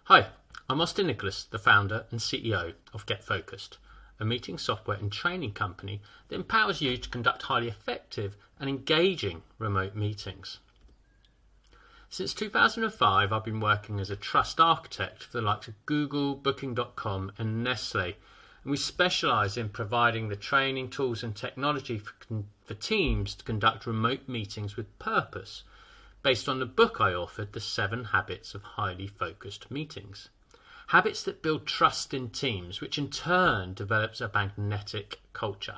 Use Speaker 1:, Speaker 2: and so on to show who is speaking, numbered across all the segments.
Speaker 1: Hi, I'm Austin Nicholas, the founder and CEO of GetFocused, a meeting software and training company that empowers you to conduct highly effective and engaging remote meetings. Since 2005, I've been working as a trust architect for the likes of Google, Booking.com and Nestle, and we specialise in providing the training, tools and technology for teams to conduct remote meetings with purpose, based on the book I authored, The 7 Habits of Highly Focused Meetings. Habits that build trust in teams, which in turn develops a magnetic culture.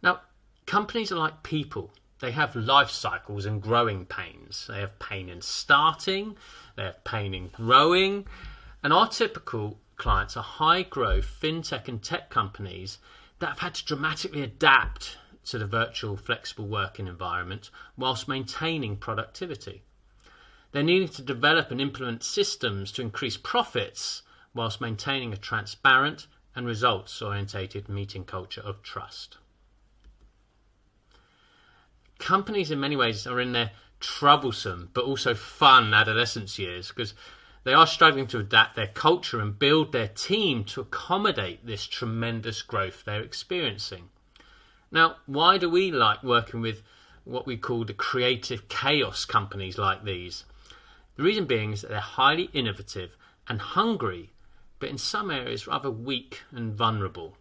Speaker 1: Now, companies are like people. They have life cycles and growing pains. They have pain in starting, they have pain in growing, and our typical clients are high-growth fintech and tech companies that have had to dramatically adapt to the virtual flexible working environment whilst maintaining productivity. They're needing to develop and implement systems to increase profits whilst maintaining a transparent and results-orientated meeting culture of trust. Companies in many ways are in their troublesome but also fun adolescence years because they are struggling to adapt their culture and build their team to accommodate this tremendous growth they're experiencing. Now, why do we like working with what we call the creative chaos companies like these? The reason being is that they're highly innovative and hungry, but in some areas rather weak and vulnerable.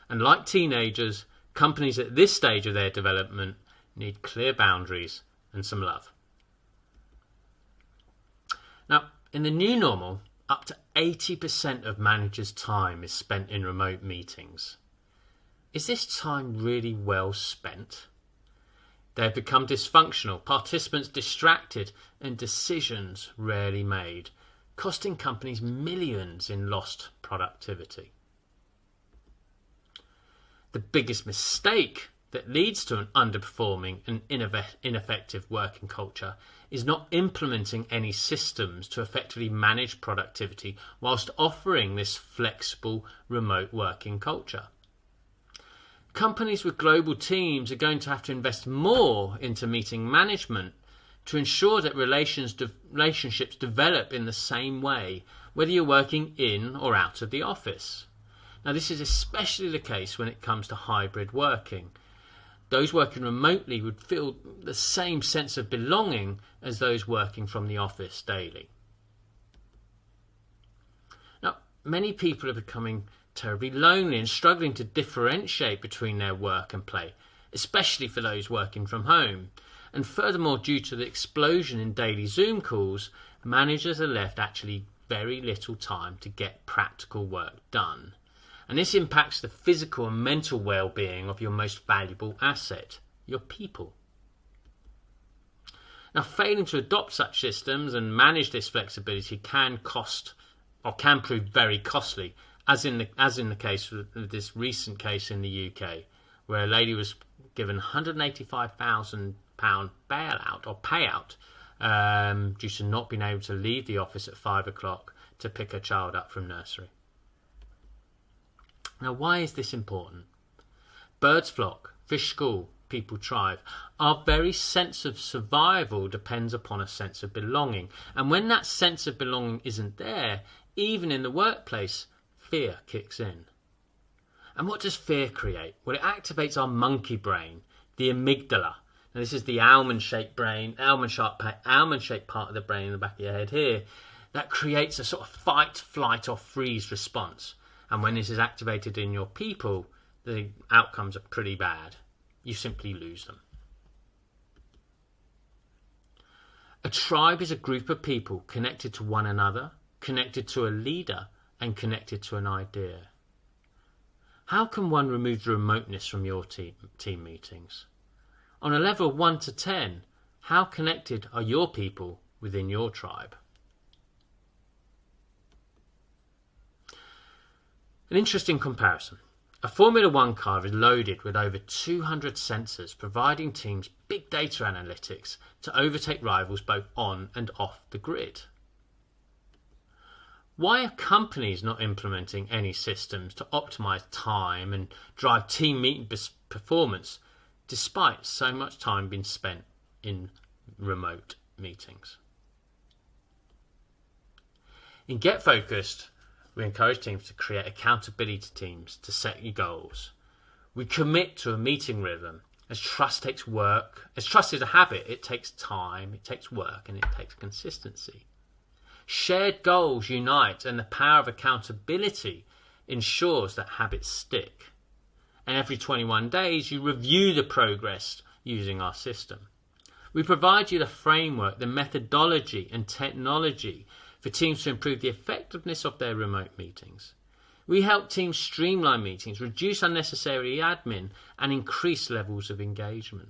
Speaker 1: And like teenagers, companies at this stage of their development need clear boundaries and some love. Now, in the new normal, up to 80% of managers' time is spent in remote meetings. Is this time really well spent? They have become dysfunctional, participants distracted, and decisions rarely made, costing companies millions in lost productivity. The biggest mistake that leads to an underperforming and ineffective working culture is not implementing any systems to effectively manage productivity whilst offering this flexible remote working culture. Companies with global teams are going to have to invest more into meeting management to ensure that relationships develop in the same way, whether you're working in or out of the office. Now, this is especially the case when it comes to hybrid working. Those working remotely would feel the same sense of belonging as those working from the office daily. Now, many people are becoming terribly lonely and struggling to differentiate between their work and play, especially for those working from home. And furthermore, due to the explosion in daily Zoom calls, managers are left actually very little time to get practical work done. And this impacts the physical and mental well-being of your most valuable asset, your people. Now, failing to adopt such systems and manage this flexibility can prove very costly, as in the case of this recent case in the UK, where a lady was given £185,000 bailout or payout due to not being able to leave the office at 5 o'clock to pick her child up from nursery. Now, why is this important? Birds flock, fish school, people thrive. Our very sense of survival depends upon a sense of belonging. And when that sense of belonging isn't there, even in the workplace, fear kicks in. And what does fear create? Well, it activates our monkey brain, the amygdala. Now, this is the almond-shaped part of the brain in the back of your head here, that creates a sort of fight, flight or freeze response. And when this is activated in your people, the outcomes are pretty bad. You simply lose them. A tribe is a group of people connected to one another, connected to a leader, and connected to an idea. How can one remove the remoteness from your team meetings? On a level of 1 to 10, how connected are your people within your tribe? An interesting comparison. A Formula One car is loaded with over 200 sensors, providing teams big data analytics to overtake rivals both on and off the grid. Why are companies not implementing any systems to optimize time and drive team meeting performance, despite so much time being spent in remote meetings? In Get Focused, we encourage teams to create accountability teams to set your goals. We commit to a meeting rhythm. As trust takes work, as trust is a habit, it takes time, it takes work, and it takes consistency. Shared goals unite, and the power of accountability ensures that habits stick. And every 21 days, you review the progress using our system. We provide you the framework, the methodology and technology for teams to improve the effectiveness of their remote meetings. We help teams streamline meetings, reduce unnecessary admin, and increase levels of engagement.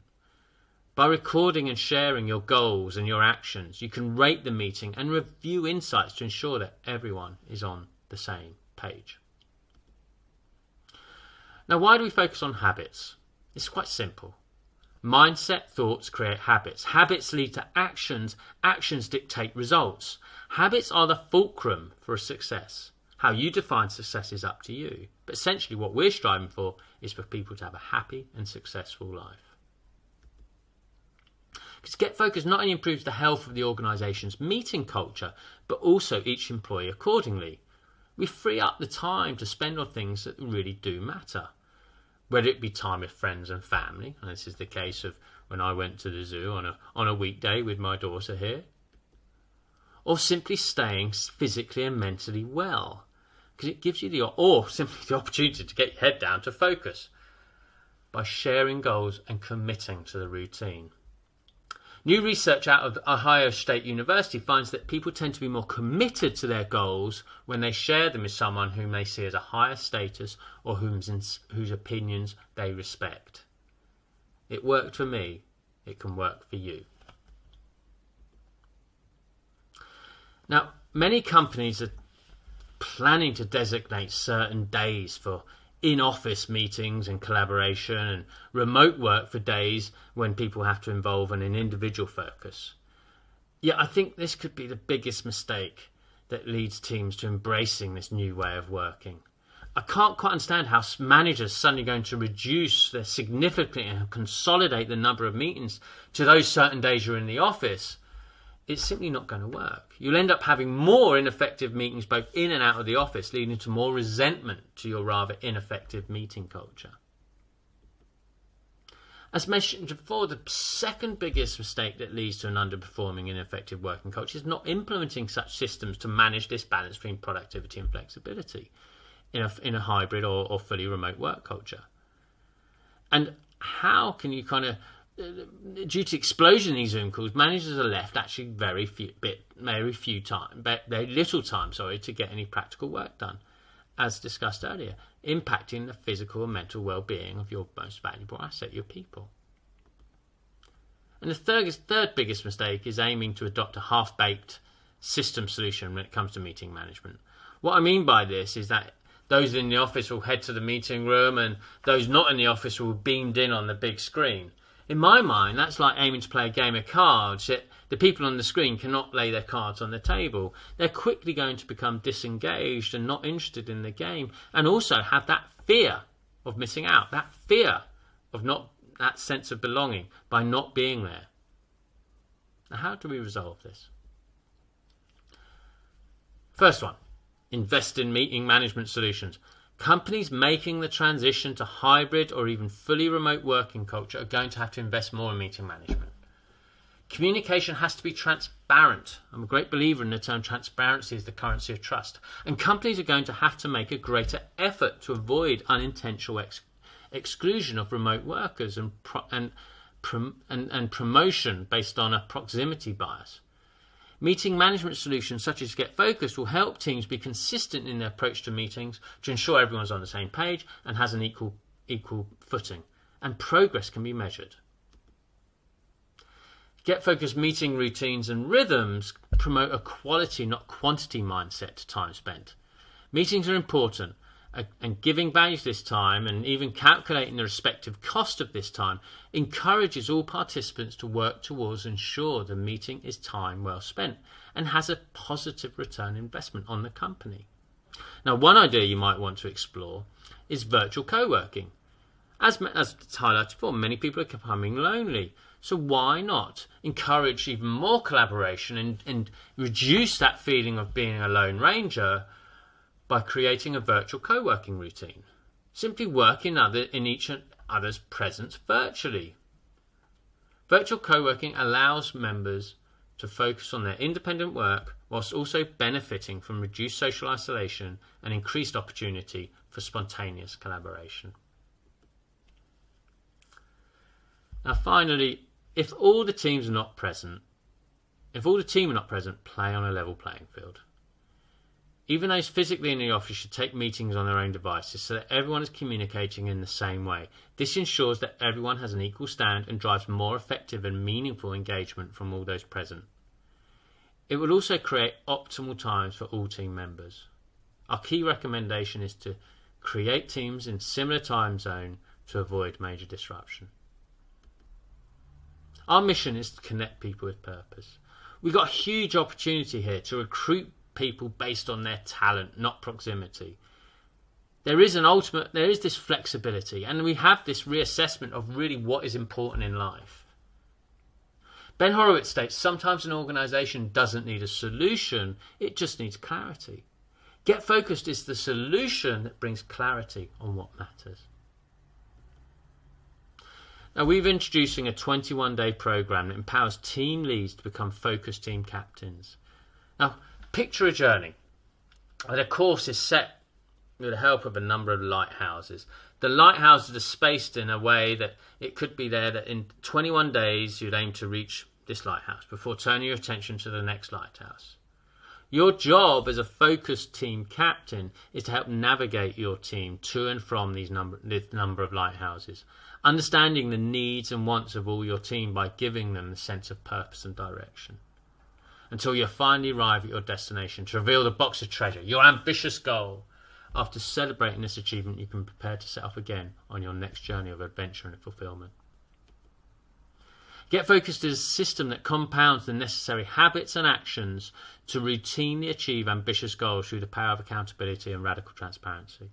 Speaker 1: By recording and sharing your goals and your actions, you can rate the meeting and review insights to ensure that everyone is on the same page. Now, why do we focus on habits? It's quite simple. Mindset, thoughts create habits. Habits lead to actions. Actions dictate results. Habits are the fulcrum for a success. How you define success is up to you. But essentially what we're striving for is for people to have a happy and successful life. Because Get Focused not only improves the health of the organisation's meeting culture, but also each employee accordingly. We free up the time to spend on things that really do matter. Whether it be time with friends and family, and this is the case of when I went to the zoo on a weekday with my daughter here, or simply staying physically and mentally well, because it gives you or simply the opportunity to get your head down to focus by sharing goals and committing to the routine. New research out of Ohio State University finds that people tend to be more committed to their goals when they share them with someone whom they see as a higher status or whose opinions they respect. It worked for me. It can work for you. Now, many companies are planning to designate certain days for in-office meetings and collaboration, and remote work for days when people have to involve in an individual focus. Yet I think this could be the biggest mistake that leads teams to embracing this new way of working. I can't quite understand how managers are suddenly going to reduce their significantly and consolidate the number of meetings to those certain days you're in the office. It's simply not going to work. You'll end up having more ineffective meetings both in and out of the office, leading to more resentment to your rather ineffective meeting culture. As mentioned before, the second biggest mistake that leads to an underperforming, ineffective working culture is not implementing such systems to manage this balance between productivity and flexibility in a hybrid or fully remote work culture. And how can you due to explosion in these Zoom calls, managers are left actually very little time to get any practical work done, as discussed earlier, impacting the physical and mental well-being of your most valuable asset, your people. And the third biggest mistake is aiming to adopt a half-baked system solution when it comes to meeting management. What I mean by this is that those in the office will head to the meeting room and those not in the office will be beamed in on the big screen. In my mind, that's like aiming to play a game of cards, yet the people on the screen cannot lay their cards on the table. They're quickly going to become disengaged and not interested in the game, and also have that fear of missing out, that fear of that sense of belonging by not being there. Now, how do we resolve this? First one, invest in meeting management solutions. Companies making the transition to hybrid or even fully remote working culture are going to have to invest more in meeting management. Communication has to be transparent. I'm a great believer in the term transparency is the currency of trust. And companies are going to have to make a greater effort to avoid unintentional exclusion of remote workers and promotion based on a proximity bias. Meeting management solutions such as Get Focused will help teams be consistent in their approach to meetings to ensure everyone's on the same page and has an equal footing, and progress can be measured. Get Focused meeting routines and rhythms promote a quality, not quantity mindset to time spent. Meetings are important, and giving value to this time and even calculating the respective cost of this time encourages all participants to work towards ensure the meeting is time well spent and has a positive return investment on the company. Now, one idea you might want to explore is virtual co-working. As highlighted before, many people are becoming lonely, So why not encourage even more collaboration and reduce that feeling of being a lone ranger by creating a virtual co-working routine? Simply work in each other's presence virtually. Virtual co-working allows members to focus on their independent work whilst also benefiting from reduced social isolation and increased opportunity for spontaneous collaboration. Now finally, if all the team are not present, play on a level playing field. Even those physically in the office should take meetings on their own devices so that everyone is communicating in the same way. This ensures that everyone has an equal stand and drives more effective and meaningful engagement from all those present. It will also create optimal times for all team members. Our key recommendation is to create teams in similar time zone to avoid major disruption. Our mission is to connect people with purpose. We've got a huge opportunity here to recruit people based on their talent, not proximity. There is this flexibility, and we have this reassessment of really what is important in life. Ben Horowitz states, sometimes an organisation doesn't need a solution, it just needs clarity. GetFocused is the solution that brings clarity on what matters. Now, we're introducing a 21-day program that empowers team leads to become focused team captains. Now, picture a journey where the course is set with the help of a number of lighthouses. The lighthouses are spaced in a way that it could be there that in 21 days you'd aim to reach this lighthouse before turning your attention to the next lighthouse. Your job as a focused team captain is to help navigate your team to and from this number of lighthouses, understanding the needs and wants of all your team by giving them the sense of purpose and direction, until you finally arrive at your destination to reveal the box of treasure, your ambitious goal. After celebrating this achievement, you can prepare to set off again on your next journey of adventure and fulfillment. GetFocused is a system that compounds the necessary habits and actions to routinely achieve ambitious goals through the power of accountability and radical transparency.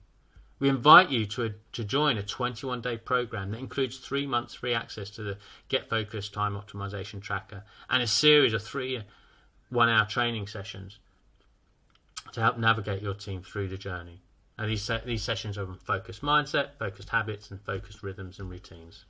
Speaker 1: We invite you to join a 21-day program that includes 3 months free access to the GetFocused Time Optimization Tracker and a series of 3 one-hour training sessions to help navigate your team through the journey. And these sessions are on focused mindset, focused habits, and focused rhythms and routines.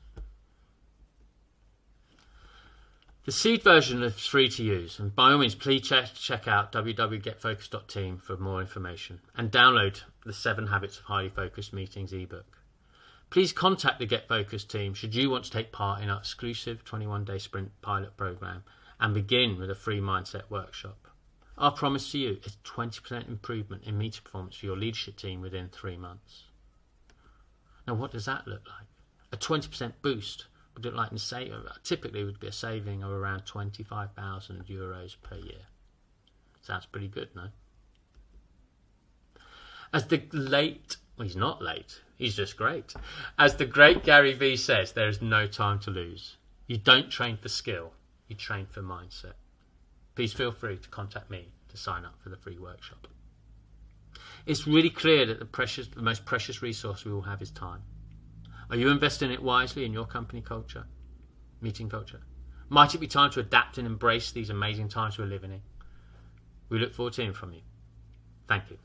Speaker 1: The seed version is free to use, and by all means, please check out www.getfocused.team for more information and download the 7 Habits of Highly Focused Meetings ebook. Please contact the GetFocused team should you want to take part in our exclusive 21-day sprint pilot program and begin with a free mindset workshop. Our promise to you is 20% improvement in meeting performance for your leadership team within 3 months. Now, what does that look like? A 20% boost would look like typically would be a saving of around €25,000 per year. Sounds pretty good, no? He's not late, he's just great. As the great Gary Vee says, there is no time to lose. You don't train for skill, you train for mindset. Please feel free to contact me to sign up for the free workshop. It's really clear that the most precious resource we all have is time. Are you investing it wisely in your company culture, meeting culture? Might it be time to adapt and embrace these amazing times we're living in? We look forward to hearing from you. Thank you.